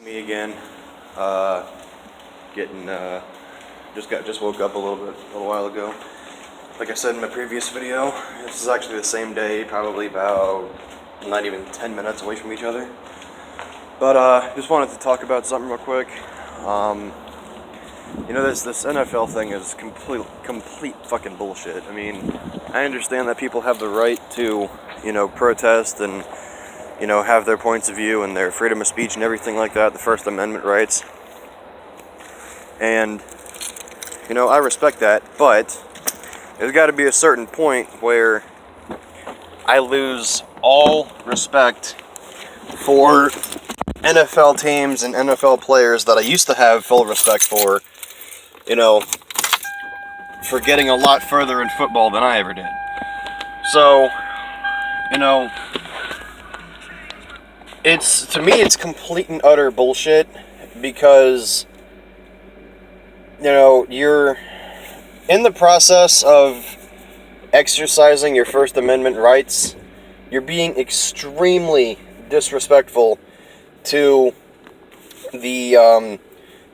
Me again. Getting just woke up a little while ago. Like I said in my previous video, this is actually the same day, probably about not even 10 minutes away from each other. But just wanted to talk about something real quick. This NFL thing is complete fucking bullshit. I mean, I understand that people have the right to, protest and, have their points of view and their freedom of speech and everything like that, the First Amendment rights. And, I respect that, but there's got to be a certain point where I lose all respect for NFL teams and NFL players that I used to have full respect for, for getting a lot further in football than I ever did. So, to me it's complete and utter bullshit because, you're in the process of exercising your First Amendment rights. You're being extremely disrespectful to the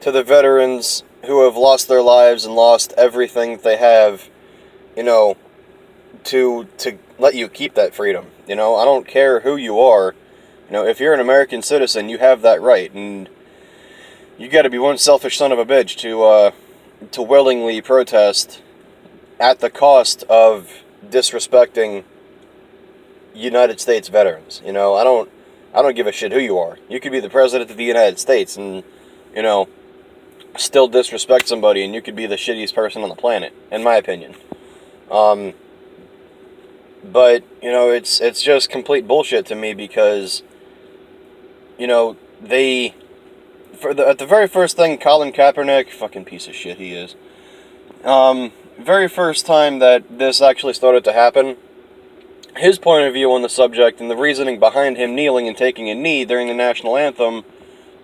veterans who have lost their lives and lost everything that they have, to let you keep that freedom. I don't care who you are. If you're an American citizen, you have that right, and you got to be one selfish son of a bitch to willingly protest at the cost of disrespecting United States veterans. I don't give a shit who you are. You could be the president of the United States and, still disrespect somebody, and you could be the shittiest person on the planet, in my opinion. But, it's just complete bullshit to me because, at the very first thing, Colin Kaepernick, fucking piece of shit he is, very first time that this actually started to happen, his point of view on the subject and the reasoning behind him kneeling and taking a knee during the national anthem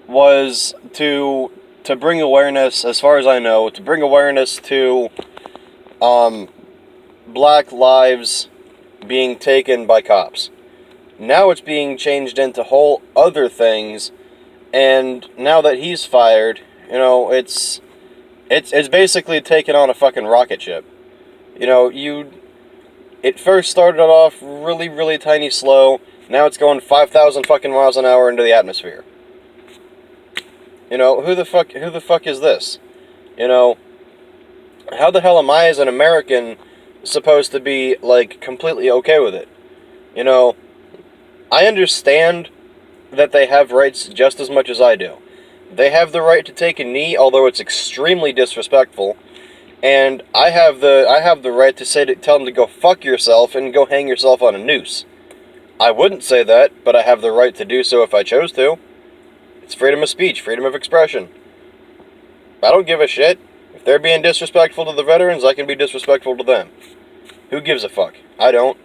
was to bring awareness, as far as I know, to bring awareness to black lives being taken by cops. Now it's being changed into whole other things, and now that he's fired, it's basically taken on a fucking rocket ship. It first started off really, really tiny slow. Now it's going 5,000 fucking miles an hour into the atmosphere. Who the fuck is this? How the hell am I as an American supposed to be, completely okay with it? I understand that they have rights just as much as I do. They have the right to take a knee, although it's extremely disrespectful. And I have the right to tell them to go fuck yourself and go hang yourself on a noose. I wouldn't say that, but I have the right to do so if I chose to. It's freedom of speech, freedom of expression. I don't give a shit. If they're being disrespectful to the veterans, I can be disrespectful to them. Who gives a fuck? I don't.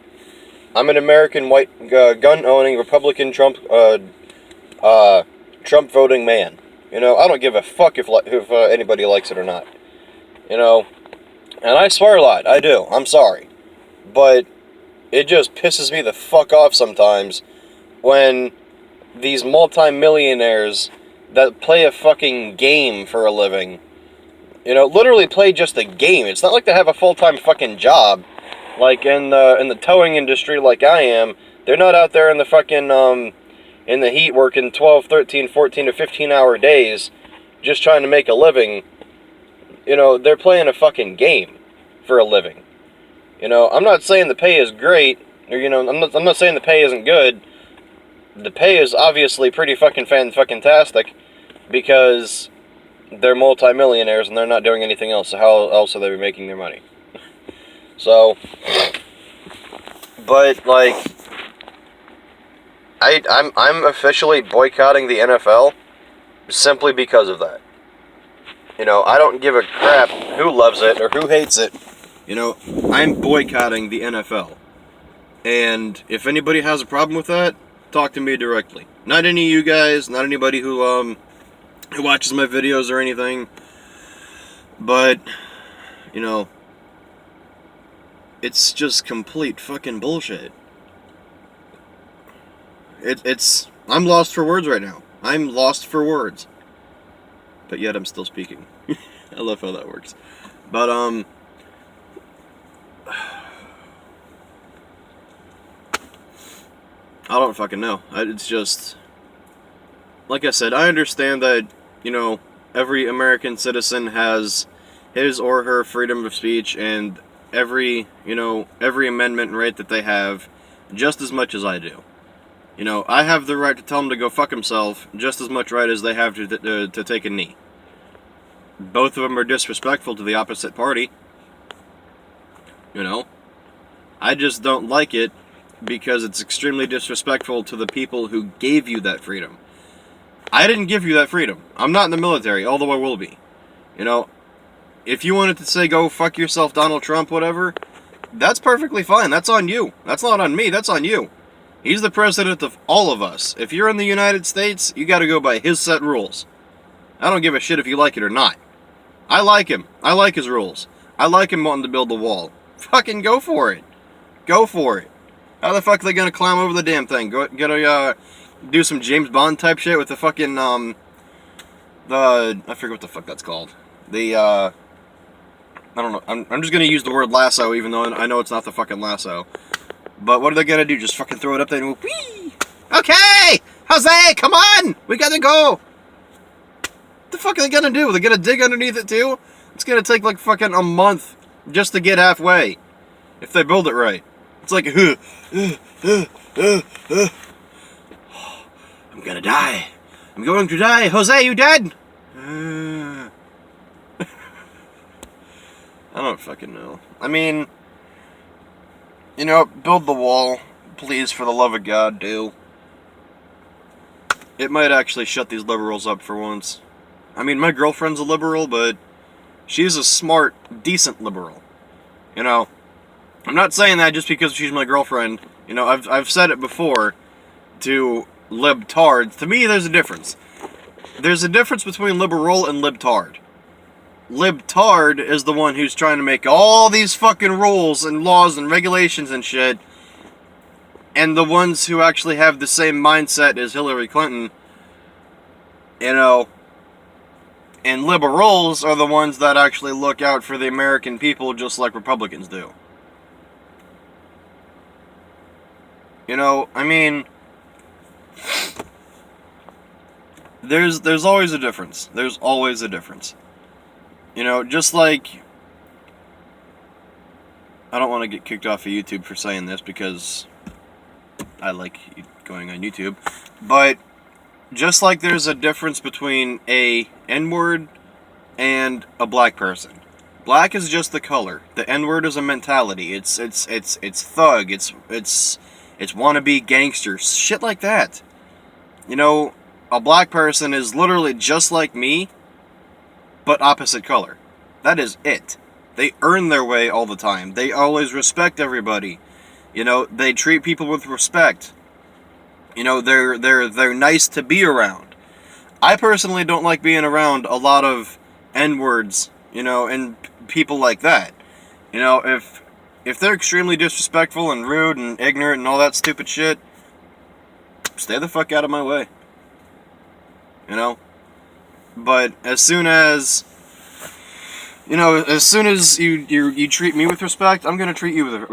I'm an American white gun-owning Republican Trump voting man. I don't give a fuck if anybody likes it or not. And I swear a lot. I do. I'm sorry. But it just pisses me the fuck off sometimes when these multi-millionaires that play a fucking game for a living, literally play just a game. It's not like they have a full-time fucking job. Like in the towing industry like I am, they're not out there in the fucking, in the heat working 12, 13, 14 to 15-hour days just trying to make a living. They're playing a fucking game for a living. I'm not saying the pay is great, or, I'm not saying the pay isn't good. The pay is obviously pretty fucking fantastic because they're multi-millionaires and they're not doing anything else, so how else are they making their money? So, but, I'm officially boycotting the NFL simply because of that. I don't give a crap who loves it or who hates it. I'm boycotting the NFL. And if anybody has a problem with that, talk to me directly. Not any of you guys, not anybody who watches my videos or anything. But, it's just complete fucking bullshit. I'm lost for words right now. I'm lost for words. But yet I'm still speaking. I love how that works. But, I don't fucking know. It's just, like I said, I understand that, you know, every American citizen has his or her freedom of speech and every amendment and right that they have just as much as I do. You know, I have the right to tell him to go fuck himself just as much right as they have to take a knee. Both of them are disrespectful to the opposite party. You know? I just don't like it because it's extremely disrespectful to the people who gave you that freedom. I didn't give you that freedom. I'm not in the military, although I will be. You know, if you wanted to say go fuck yourself, Donald Trump, whatever, that's perfectly fine. That's on you. That's not on me. That's on you. He's the president of all of us. If you're in the United States, you gotta go by his set rules. I don't give a shit if you like it or not. I like him. I like his rules. I like him wanting to build the wall. Fucking go for it. Go for it. How the fuck are they gonna climb over the damn thing? Do some James Bond type shit with the fucking, I forget what the fuck that's called. I don't know. I'm just gonna use the word lasso, even though I know it's not the fucking lasso. But what are they gonna do? Just fucking throw it up there and whee! Okay! Jose, come on! We gotta go! What the fuck are they gonna do? They're gonna dig underneath it too? It's gonna take like fucking a month just to get halfway. If they build it right. It's like, I'm gonna die. I'm going to die. Jose, you dead? I don't fucking know. I mean, you know, build the wall. Please, for the love of God, do. It might actually shut these liberals up for once. I mean, my girlfriend's a liberal, but she's a smart, decent liberal. You know, I'm not saying that just because she's my girlfriend. You know, I've said it before to libtards. To me, there's a difference. There's a difference between liberal and libtard. Libtard is the one who's trying to make all these fucking rules and laws and regulations and shit, and the ones who actually have the same mindset as Hillary Clinton, you know, and liberals are the ones that actually look out for the American people just like Republicans do. You know, I mean, there's always a difference. There's always a difference. You know, just like, I don't want to get kicked off of YouTube for saying this because I like going on YouTube, but just like there's a difference between a N-word and a black person. Black is just the color. The N-word is a mentality. It's thug. It's wannabe gangsters. Shit like that. You know, a black person is literally just like me, but opposite color. That is it. They earn their way all the time. They always respect everybody. You know, they treat people with respect. You know, they're nice to be around. I personally don't like being around a lot of N-words, you know, and people like that. You know, if they're extremely disrespectful and rude and ignorant and all that stupid shit, stay the fuck out of my way. You know? But as soon as you treat me with respect, I'm gonna treat you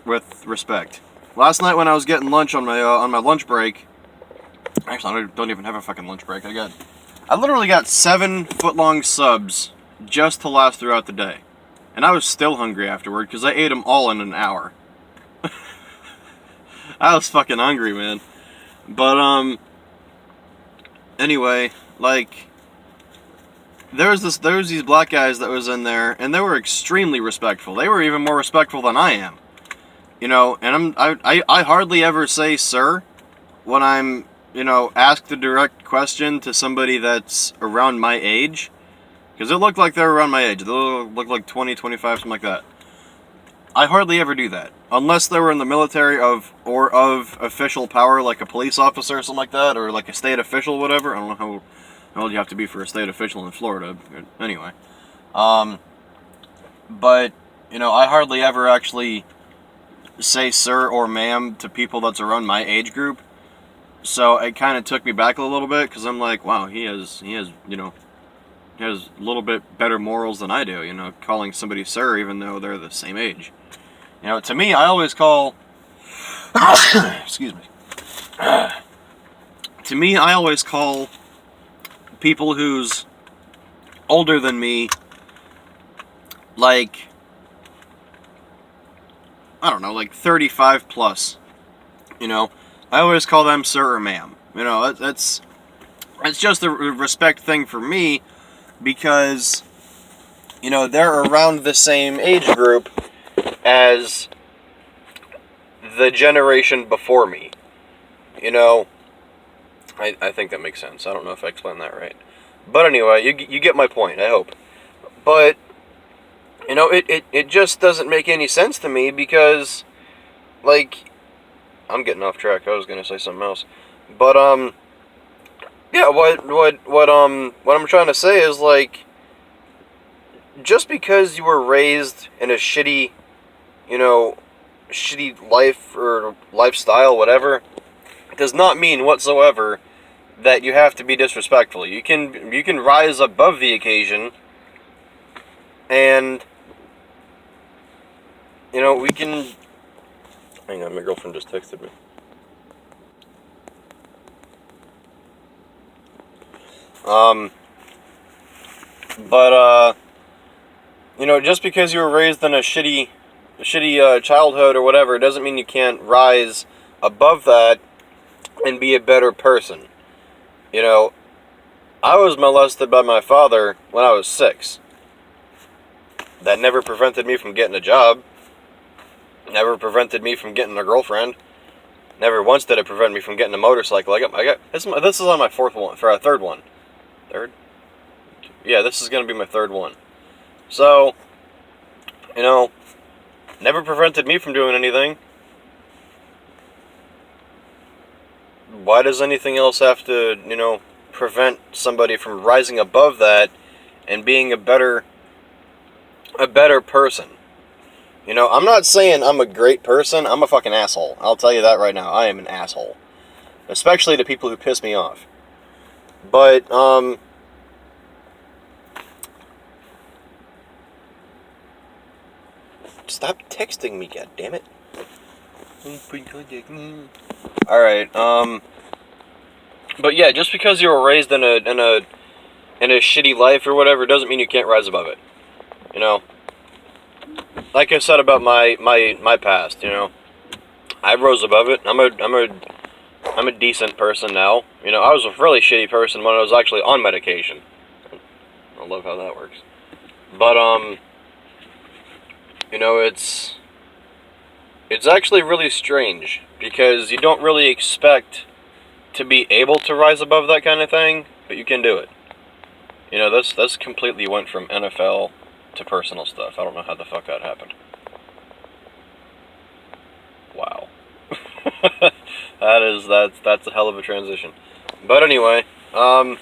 with respect. Last night when I was getting lunch on my lunch break, actually I don't even have a fucking lunch break. I literally got 7 foot-long subs just to last throughout the day, and I was still hungry afterward because I ate them all in an hour. I was fucking hungry, man. But anyway, like, there was these black guys that was in there, and they were extremely respectful. They were even more respectful than I am. You know, and I hardly ever say sir when I'm, you know, asked a direct question to somebody that's around my age. Because it looked like they were around my age. They looked like 20, 25, something like that. I hardly ever do that. Unless they were in the military of official power, like a police officer or something like that, or like a state official, whatever. I don't know how old you have to be for a state official in Florida. Anyway. But, you know, I hardly ever actually say sir or ma'am to people that's around my age group. So it kind of took me back a little bit, because I'm like, wow, he has, you know, he has a little bit better morals than I do, you know, calling somebody sir even though they're the same age. You know, to me, I always call, excuse me, to me, I always call people who's older than me, like, I don't know, like 35 plus, you know, I always call them sir or ma'am. You know, that's just a respect thing for me, because, you know, they're around the same age group as the generation before me. You know, I think that makes sense. I don't know if I explained that right. But anyway, you get my point, I hope. But, you know, it just doesn't make any sense to me, because, like, I'm getting off track. I was going to say something else. But, yeah, what I'm trying to say is, like, just because you were raised in a shitty, you know, shitty life or lifestyle, whatever, does not mean whatsoever that you have to be disrespectful. You can rise above the occasion, and, you know, we can... Hang on, my girlfriend just texted me. But, you know, just because you were raised in a shitty childhood or whatever, doesn't mean you can't rise above that and be a better person. You know, I was molested by my father when I was 6. That never prevented me from getting a job. Never prevented me from getting a girlfriend. Never once did it prevent me from getting a motorcycle. I got this is on my third one. Third? Yeah, this is gonna be my third one. So, you know, never prevented me from doing anything. Why does anything else have to, you know, prevent somebody from rising above that and being a better person? You know, I'm not saying I'm a great person. I'm a fucking asshole. I'll tell you that right now. I am an asshole. Especially to people who piss me off. But, stop texting me, goddammit. Alright, but yeah, just because you were raised in a shitty life or whatever doesn't mean you can't rise above it. You know? Like I said about my past, you know, I rose above it. I'm a decent person now. You know, I was a really shitty person when I was actually on medication. I love how that works. But you know, it's actually really strange, because you don't really expect to be able to rise above that kind of thing, but you can do it. You know, this completely went from NFL to personal stuff. I don't know how the fuck that happened. Wow. That's a hell of a transition. But anyway, but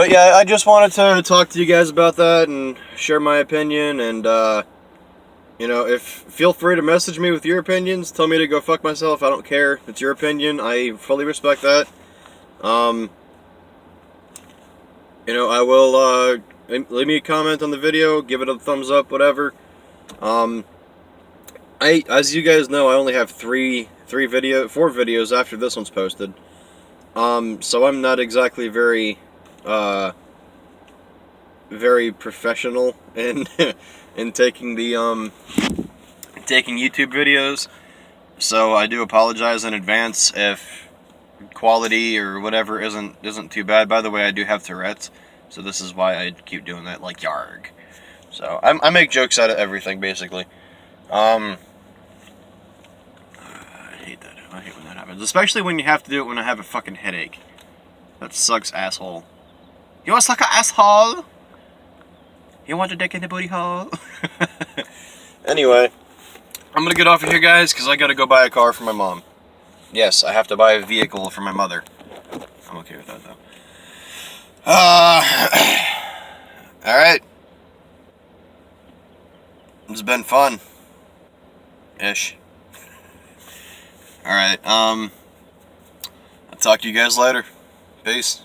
yeah, I just wanted to talk to you guys about that and share my opinion, and you know, feel free to message me with your opinions. Tell me to go fuck myself. I don't care. It's your opinion. I fully respect that. You know, I will leave me a comment on the video, give it a thumbs up, whatever. As you guys know, I only have four videos after this one's posted. So I'm not exactly very professional in in taking YouTube videos. So I do apologize in advance if quality or whatever isn't too bad. By the way, I do have Tourette's, so this is why I keep doing that, like, yarg. So I make jokes out of everything, basically. I hate that. I hate when that happens, especially when you have to do it when I have a fucking headache. That sucks, asshole. You want to suck a asshole? You want to dick in the booty hole? Anyway, I'm gonna get off of here, guys, because I gotta go buy a car for my mom. Yes, I have to buy a vehicle for my mother. I'm okay with that, though. Alright. It's been fun. Ish. Alright, talk to you guys later. Peace.